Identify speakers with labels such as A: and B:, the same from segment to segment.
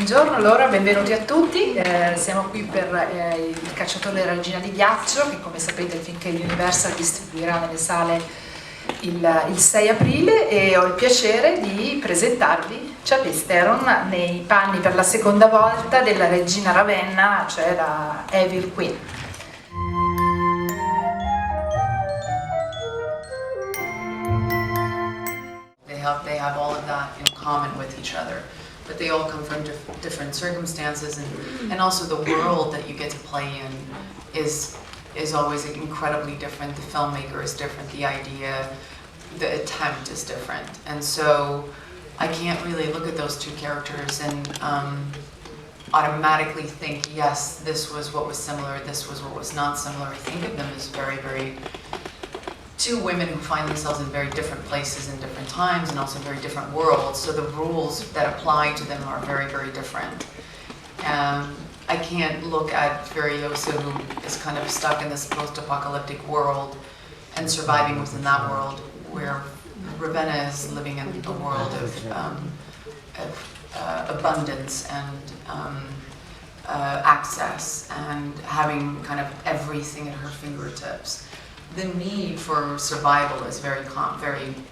A: Buongiorno, allora benvenuti a tutti, siamo qui per Il Cacciatore della Regina di Ghiaccio, che come sapete il film che Universal distribuirà nelle sale il 6 aprile, e ho il piacere di presentarvi Charlize Theron nei panni per la seconda volta della regina Ravenna, cioè la Evil Queen.
B: They have all of that in common with each other, but they all come from different circumstances, and also the world that you get to play in is always incredibly different. The filmmaker is different, the idea, the attempt is different, and so I can't really look at those two characters and automatically think, yes, this was what was similar, this was what was not similar. I think of them as very two women who find themselves in very different places in different times and also very different worlds, so the rules that apply to them are very different. I can't look at Furiosa, who is kind of stuck in this post-apocalyptic world and surviving within that world, where Ravenna is living in a world of abundance and access and having kind of everything at her fingertips. The need for survival is very,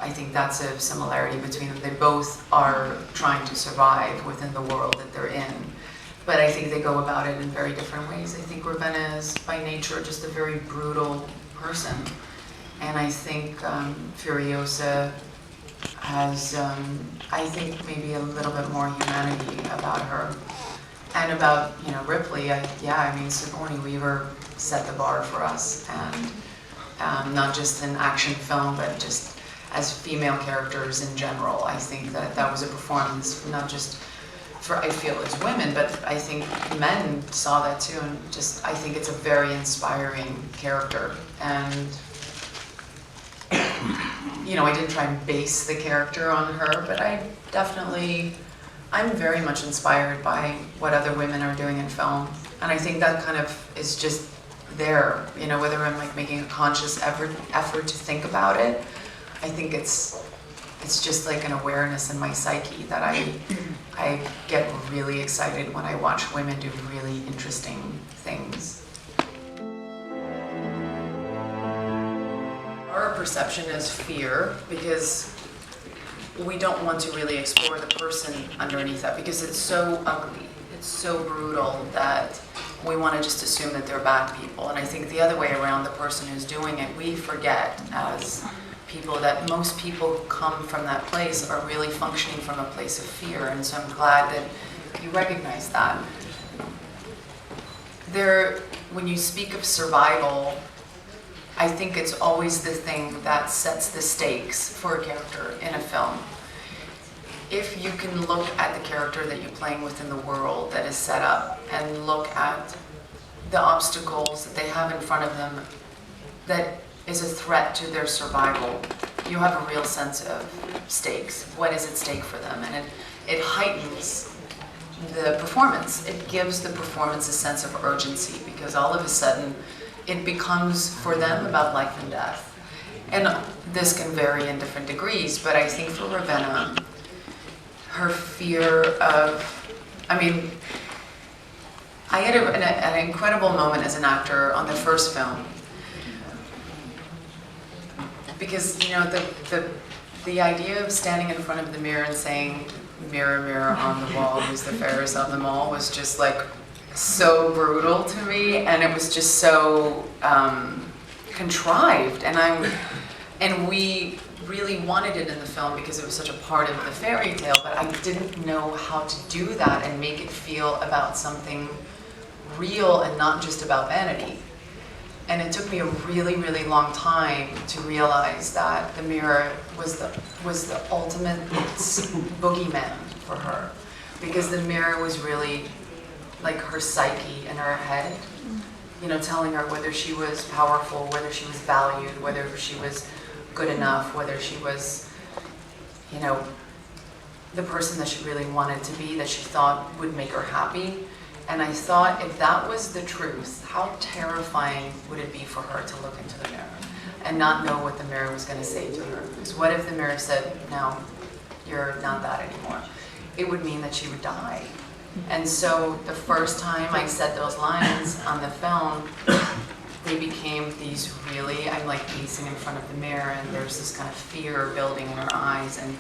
B: I think that's a similarity between them. They both are trying to survive within the world that they're in, but I think they go about it in very different ways. I think Ravenna is by nature just a very brutal person, and I think Furiosa has, I think, maybe a little bit more humanity about her. And about, you know, Ripley, I mean, Sigourney Weaver set the bar for us, and not just in action film, but just as female characters in general. I think that was a performance, not just for, I feel, as women, but I think men saw that too, and just, I think it's a very inspiring character. And, you know, I didn't try and base the character on her, but I'm very much inspired by what other women are doing in film. And I think that kind of is just there, you know, whether I'm like making a conscious effort to think about it, I think it's just like an awareness in my psyche that I get really excited when I watch women do really interesting things. Our perception is fear, because we don't want to really explore the person underneath that, because it's so ugly, it's so brutal, that we want to just assume that they're bad people. And I think the other way around, the person who's doing it, we forget as people that most people who come from that place are really functioning from a place of fear. And so I'm glad that you recognize that. When you speak of survival, I think it's always the thing that sets the stakes for a character in a film. If you can look at the character that you're playing within the world that is set up, and look at the obstacles that they have in front of them that is a threat to their survival, you have a real sense of stakes. What is at stake for them? And it heightens the performance. It gives the performance a sense of urgency, because all of a sudden it becomes for them about life and death. And this can vary in different degrees, but I think for Ravenna, her fear of, I mean, I had an incredible moment as an actor on the first film, because, you know, the idea of standing in front of the mirror and saying, "Mirror, mirror on the wall, who's the fairest of them all," was just like so brutal to me, and it was just so contrived, and we really wanted it in the film because it was such a part of the fairy tale, but I didn't know how to do that and make it feel about something real and not just about vanity. And it took me a really long time to realize that the mirror was the ultimate boogeyman for her, because the mirror was really like her psyche in her head, you know, telling her whether she was powerful, whether she was valued, whether she was good enough, whether she was, you know, the person that she really wanted to be, that she thought would make her happy. And I thought, if that was the truth, how terrifying would it be for her to look into the mirror and not know what the mirror was going to say to her? Because what if the mirror said, "No, you're not that anymore"? It would mean that she would die. And so the first time I said those lines on the film, they became these really, I'm like pacing in front of the mirror and there's this kind of fear building in her eyes and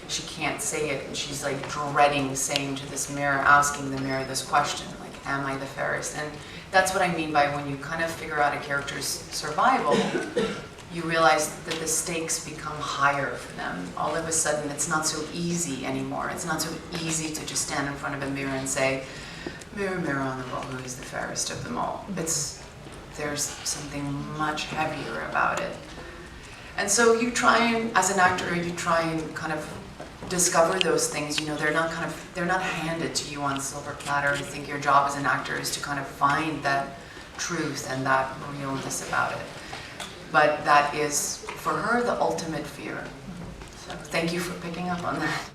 B: she can't say it and she's like dreading saying to this mirror, asking the mirror this question, like, am I the fairest? And that's what I mean by when you kind of figure out a character's survival, you realize that the stakes become higher for them. All of a sudden, it's not so easy anymore. It's not so easy to just stand in front of a mirror and say, mirror, mirror on the wall, who is the fairest of them all? There's something much heavier about it. And so you try and, as an actor, you try and kind of discover those things. You know, they're not handed to you on silver platter. I think your job as an actor is to kind of find that truth and that realness about it. But that is, for her, the ultimate fear. So thank you for picking up on that.